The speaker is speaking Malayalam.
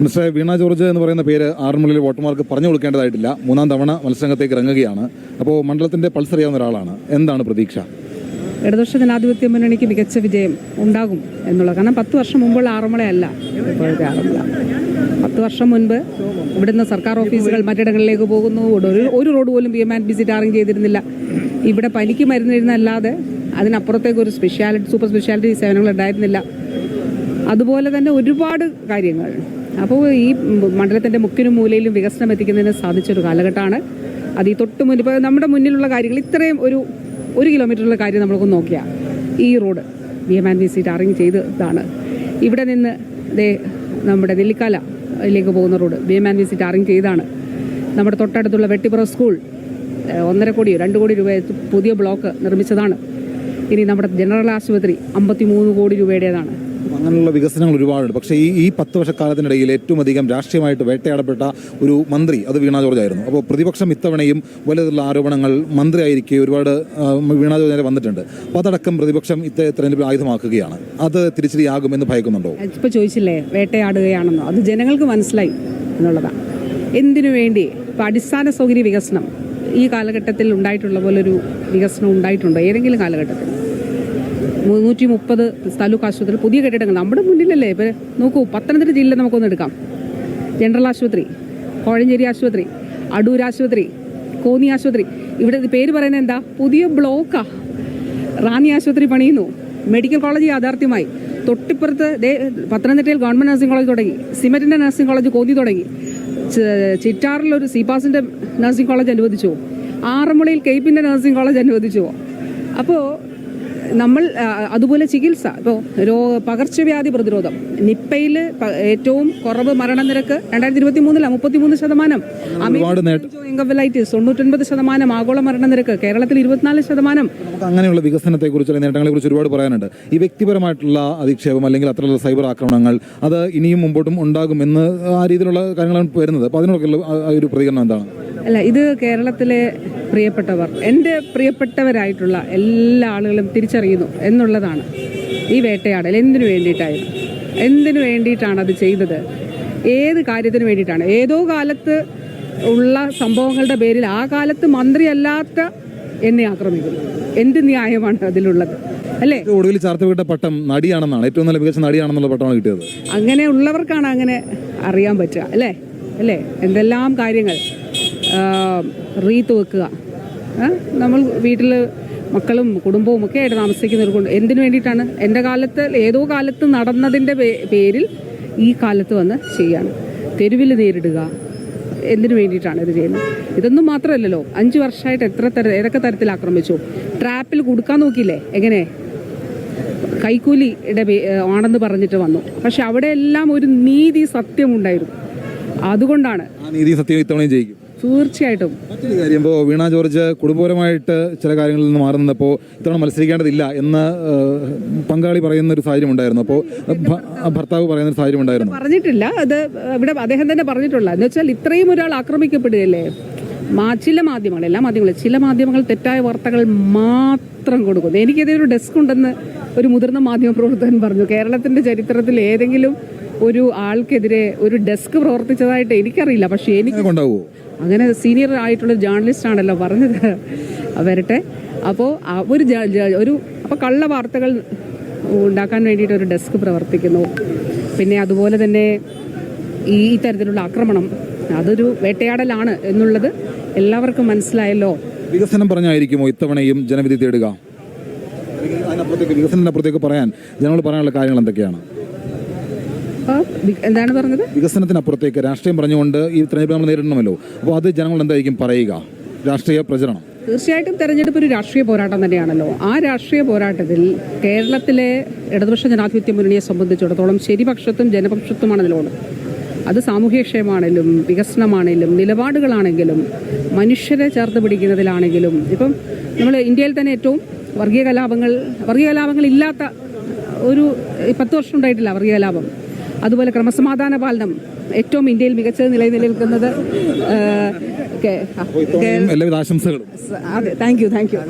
മിസ്റ്റർ വീണ ജോർജ് എന്ന് പറയുന്ന പേര് ആറന്മുളയിലെ വോട്ടർമാർക്ക് പറഞ്ഞു കൊടുക്കേണ്ടതായിട്ടില്ല. 3ാം തവണ മത്സരരംഗത്തേക്ക് ഇറങ്ങുകയാണ്. അപ്പോൾ മണ്ഡലത്തിന്റെ പൾസ് അറിയാവുന്ന ഒരാളാണ്. എന്താണ് പ്രതീക്ഷ? ഇടതുപക്ഷ ജനാധിപത്യ മുന്നണിക്ക് മികച്ച വിജയം ഉണ്ടാകും എന്നുള്ളത്. കാരണം 10 വർഷം മുമ്പുള്ള ആറന്മുളയല്ല ഇപ്പോഴത്തെ ആറന്മുള. 10 വർഷം മുൻപ് ഇവിടുന്ന് സർക്കാർ ഓഫീസുകൾ മറ്റിടങ്ങളിലേക്ക് പോകുന്നു. ഒരു റോഡ് പോലും PMNBC ടാറിങ് ചെയ്തിരുന്നില്ല. ഇവിടെ പനിക്ക് മരുന്നിരുന്നല്ലാതെ അതിനപ്പുറത്തേക്ക് ഒരു സൂപ്പർ സ്പെഷ്യാലിറ്റി സേവനങ്ങൾ ഉണ്ടായിരുന്നില്ല. അതുപോലെ തന്നെ ഒരുപാട് കാര്യങ്ങൾ. അപ്പോൾ ഈ മണ്ഡലത്തിൻ്റെ മുക്കിനും മൂലയിലും വികസനം എത്തിക്കുന്നതിന് സാധിച്ചൊരു കാലഘട്ടമാണ്. അത് ഈ തൊട്ട് മുന്നിൽ ഇപ്പോൾ നമ്മുടെ മുന്നിലുള്ള കാര്യങ്ങൾ ഇത്രയും ഒരു കിലോമീറ്ററുള്ള കാര്യം നമ്മൾക്ക് നോക്കിയാൽ ഈ റോഡ് PMNBC ടാറിങ് ചെയ്തതാണ്. ഇവിടെ നിന്ന് നമ്മുടെ നെല്ലിക്കാലയിലേക്ക് പോകുന്ന റോഡ് PMNBC ടാറിങ് ചെയ്താണ്. നമ്മുടെ തൊട്ടടുത്തുള്ള വെട്ടിപ്പുറ സ്കൂൾ 1.5 കോടിയോ 2 കോടി രൂപ പുതിയ ബ്ലോക്ക് നിർമ്മിച്ചതാണ്. ഇനി നമ്മുടെ ജനറൽ ആശുപത്രി 53 കോടി രൂപയുടേതാണ്. അങ്ങനെയുള്ള വികസനങ്ങൾ ഒരുപാടുണ്ട്. പക്ഷേ ഈ 10 വർഷക്കാലത്തിനിടയിൽ ഏറ്റവും അധികം രാഷ്ട്രീയമായിട്ട് വേട്ടയാടപ്പെട്ട ഒരു മന്ത്രി അത് വീണ ജോർജ് ആയിരുന്നു. അപ്പോൾ പ്രതിപക്ഷം ഇത്തവണയും വലിയ ആരോപണങ്ങൾ മന്ത്രി ആയിരിക്കെ ഒരുപാട് വീണ ജോർജിനെ വന്നിട്ടുണ്ട്. അപ്പോൾ അതടക്കം പ്രതിപക്ഷം തെരഞ്ഞെടുപ്പിൽ ആയുധമാക്കുകയാണ്. അത് തിരിച്ചടിയാകും എന്ന് ഭയക്കുന്നുണ്ടോ? ഇപ്പോൾ ചോദിച്ചില്ലേ വേട്ടയാടുകയാണെന്നോ? അത് ജനങ്ങൾക്ക് മനസ്സിലായി എന്നുള്ളതാണ്. എന്തിനു വേണ്ടി ഇപ്പോൾ അടിസ്ഥാന സൗകര്യ വികസനം ഈ കാലഘട്ടത്തിൽ ഉണ്ടായിട്ടുള്ള പോലൊരു വികസനം ഉണ്ടായിട്ടുണ്ടോ ഏതെങ്കിലും കാലഘട്ടത്തിൽ? 330 താലൂക്ക് ആശുപത്രി പുതിയ കെട്ടിടങ്ങൾ നമ്മുടെ മുന്നിലല്ലേ. ഇപ്പോൾ നോക്കൂ, പത്തനംതിട്ട ജില്ല നമുക്കൊന്ന് എടുക്കാം. ജനറൽ ആശുപത്രി, കോഴഞ്ചേരി ആശുപത്രി, അടൂർ ആശുപത്രി, കോന്നി ആശുപത്രി. ഇവിടെ പേര് പറയുന്നത് എന്താ? പുതിയ ബ്ലോക്കാ. റാന്നി ആശുപത്രി പണിയുന്നു. മെഡിക്കൽ കോളേജ് യാഥാർത്ഥ്യമായി. തൊട്ടിപ്പുറത്ത് പത്തനംതിട്ടയിൽ ഗവൺമെൻറ് നഴ്സിംഗ് കോളേജ് തുടങ്ങി. സിമറ്റിൻ്റെ നഴ്സിംഗ് കോളേജ് കോന്നി തുടങ്ങി. ചിറ്റാറിലൊരു സിപാസിൻ്റെ നഴ്സിംഗ് കോളേജ് അനുവദിച്ചു. ആറന്മുളയിൽ കെയ്പിൻ്റെ നഴ്സിംഗ് കോളേജ് അനുവദിച്ചു. അപ്പോൾ നമ്മൾ അതുപോലെ ചികിത്സ, ഇപ്പോൾ പകർച്ചവ്യാധി പ്രതിരോധം, നിപ്പയിൽ ഏറ്റവും കുറവ് മരണനിരക്ക് 2023 33%, എൻകഫലൈറ്റിസ് 99%, ആഗോള മരണനിരക്ക് കേരളത്തിൽ 24%. അങ്ങനെയുള്ള വികസനത്തെക്കുറിച്ചുള്ള നേട്ടങ്ങളെക്കുറിച്ച് ഒരുപാട് പറയാനുണ്ട്. ഈ വ്യക്തിപരമായിട്ടുള്ള അധിക്ഷേപം അല്ലെങ്കിൽ അത്തരത്തിലുള്ള സൈബർ ആക്രമണങ്ങൾ അത് ഇനിയും മുമ്പോട്ടും ഉണ്ടാകും എന്ന് ആ രീതിയിലുള്ള കാര്യങ്ങളാണ് വരുന്നത്. അപ്പോൾ അതിനൊക്കെയുള്ള ഒരു പ്രതികരണം എന്താണ്? അല്ല, ഇത് കേരളത്തിലെ പ്രിയപ്പെട്ടവർ, എൻ്റെ പ്രിയപ്പെട്ടവരായിട്ടുള്ള എല്ലാ ആളുകളും തിരിച്ചറിയുന്നു എന്നുള്ളതാണ്. ഈ വേട്ടയാടൽ എന്തിനു വേണ്ടിയിട്ടാണ് അത് ചെയ്തത്? ഏത് കാര്യത്തിന് വേണ്ടിയിട്ടാണ്? ഏതോ കാലത്ത് ഉള്ള സംഭവങ്ങളുടെ പേരിൽ ആ കാലത്ത് മന്ത്രിയല്ലാത്ത എന്നെ ആക്രമിക്കുന്നു. എന്ത് ന്യായമാണ് അതിലുള്ളത്? അല്ലേ? ഒടുവിൽ ചാർത്തുവിട്ട പട്ടം നടിയാണെന്നാണ്, ഏറ്റവും നല്ല മികച്ച നടിയാണെന്നുള്ള പട്ടമാണ് കിട്ടിയത്. അങ്ങനെ ഉള്ളവർക്കാണ് അങ്ങനെ അറിയാൻ പറ്റുക. അല്ലേ? എന്തെല്ലാം കാര്യങ്ങൾ റീത്ത് വെക്കുക. നമ്മൾ വീട്ടിൽ മക്കളും കുടുംബവും ഒക്കെ ആയിട്ട് താമസിക്കുന്നവർക്ക് എന്തിനു വേണ്ടിയിട്ടാണ്? എൻ്റെ കാലത്ത് ഏതോ കാലത്ത് നടന്നതിൻ്റെ പേരിൽ ഈ കാലത്ത് വന്ന് ചെയ്യാണ്. തെരുവിൽ നേരിടുക. എന്തിനു വേണ്ടിയിട്ടാണ് ഇത് ചെയ്യുന്നത്? ഇതൊന്നും മാത്രമല്ലല്ലോ, 5 വർഷമായിട്ട് ഏതൊക്കെ തരത്തിൽ ആക്രമിച്ചു. ട്രാപ്പിൽ കൊടുക്കാൻ നോക്കിയില്ലേ? എങ്ങനെ കൈക്കൂലിയുടെ ആണെന്ന് പറഞ്ഞിട്ട് വന്നു. പക്ഷെ അവിടെയെല്ലാം ഒരു നീതി സത്യമുണ്ടായിരുന്നു. അതുകൊണ്ടാണ് നീതി സത്യം ഇത്തവണയും ജയിക്കും തീർച്ചയായിട്ടും. മറ്റൊരു കാര്യം, ഇപ്പോൾ വീണ ജോർജ് കുടുംബപരമായിട്ട് ചില കാര്യങ്ങളിൽ നിന്ന് മാറി നിന്നപ്പോൾ ഇത്തവണ മത്സരിക്കേണ്ടതില്ല എന്ന് പങ്കാളി പറയുന്ന ഒരു സാഹചര്യം ഉണ്ടായിരുന്നു. അപ്പോൾ ഭർത്താവ് പറയുന്ന ഒരു സാഹചര്യം ഉണ്ടായിരുന്നു. പറഞ്ഞിട്ടില്ല, അത് ഇവിടെ അദ്ദേഹം തന്നെ പറഞ്ഞിട്ടുള്ള എന്ന് വെച്ചാൽ ഇത്രയും ഒരാൾ ആക്രമിക്കപ്പെടുകയല്ലേ. ചില മാധ്യമങ്ങൾ, എല്ലാ മാധ്യമങ്ങളും, ചില മാധ്യമങ്ങൾ തെറ്റായ വാർത്തകൾ മാത്രം കൊടുക്കുന്നു. എനിക്കെതിരെ ഒരു ഡെസ്ക് ഉണ്ടെന്ന് ഒരു മുതിർന്ന മാധ്യമപ്രവർത്തകൻ പറഞ്ഞു. കേരളത്തിന്റെ ചരിത്രത്തിൽ ഏതെങ്കിലും ഒരു ആൾക്കെതിരെ ഒരു ഡെസ്ക് പ്രവർത്തിച്ചതായിട്ട് എനിക്കറിയില്ല. പക്ഷേ എനിക്ക് അങ്ങനെ സീനിയർ ആയിട്ടുള്ള ജേർണലിസ്റ്റ് ആണല്ലോ പറഞ്ഞത്. വരട്ടെ. അപ്പോൾ അപ്പോൾ കള്ള വാർത്തകൾ ഉണ്ടാക്കാൻ വേണ്ടിയിട്ട് ഒരു ഡെസ്ക് പ്രവർത്തിക്കുന്നു. പിന്നെ അതുപോലെ തന്നെ ഈ തരത്തിലുള്ള ആക്രമണം അതൊരു വേട്ടയാടലാണ് എന്നുള്ളത് എല്ലാവർക്കും മനസ്സിലായല്ലോ. വികസനം പറഞ്ഞായിരിക്കുമോ ഇത്തവണയും ജനവിധി തേടുക? വികസനത്തിനപ്പുറത്തേക്ക് പറയാൻ ജനങ്ങൾ പറയാനുള്ള കാര്യങ്ങൾ എന്തൊക്കെയാണ്? എന്താണ് പറഞ്ഞത്? വികസനത്തിനപ്പുറത്തേക്ക് രാഷ്ട്രീയം പറഞ്ഞുകൊണ്ട് ഈ തെരഞ്ഞെടുപ്പ് നമ്മൾ നേരിടണമല്ലോ. അപ്പോൾ അത് ജനങ്ങൾ എന്തായിരിക്കും പറയുക? രാഷ്ട്രീയ പ്രചരണം. തീർച്ചയായിട്ടും തെരഞ്ഞെടുപ്പ് ഒരു രാഷ്ട്രീയ പോരാട്ടം തന്നെയാണല്ലോ. ആ രാഷ്ട്രീയ പോരാട്ടത്തിൽ കേരളത്തിലെ ഇടതുപക്ഷ ജനാധിപത്യ മുന്നണിയെ സംബന്ധിച്ചിടത്തോളം ശരിപക്ഷത്തും ജനപക്ഷത്തുമാണ് നിലകൊള്ളുന്നത്. അത് സാമൂഹ്യക്ഷേമമാണെങ്കിലും വികസനമാണെങ്കിലും നിലപാടുകളാണെങ്കിലും മനുഷ്യരെ ചേർത്ത് പിടിക്കുന്നതിലാണെങ്കിലും. ഇപ്പം നമ്മൾ ഇന്ത്യയിൽ തന്നെ ഏറ്റവും വർഗീയ കലാപങ്ങൾ ഇല്ലാത്ത ഒരു 10 വർഷം ഉണ്ടായിട്ടില്ല വർഗീയ കലാപം. അതുപോലെ ക്രമസമാധാന പാലനം ഏറ്റവും ഇന്ത്യയിൽ മികച്ച നിലനിൽക്കുന്നത്. എല്ലാവിധ ആശംസകളും. അതെ, താങ്ക് യു.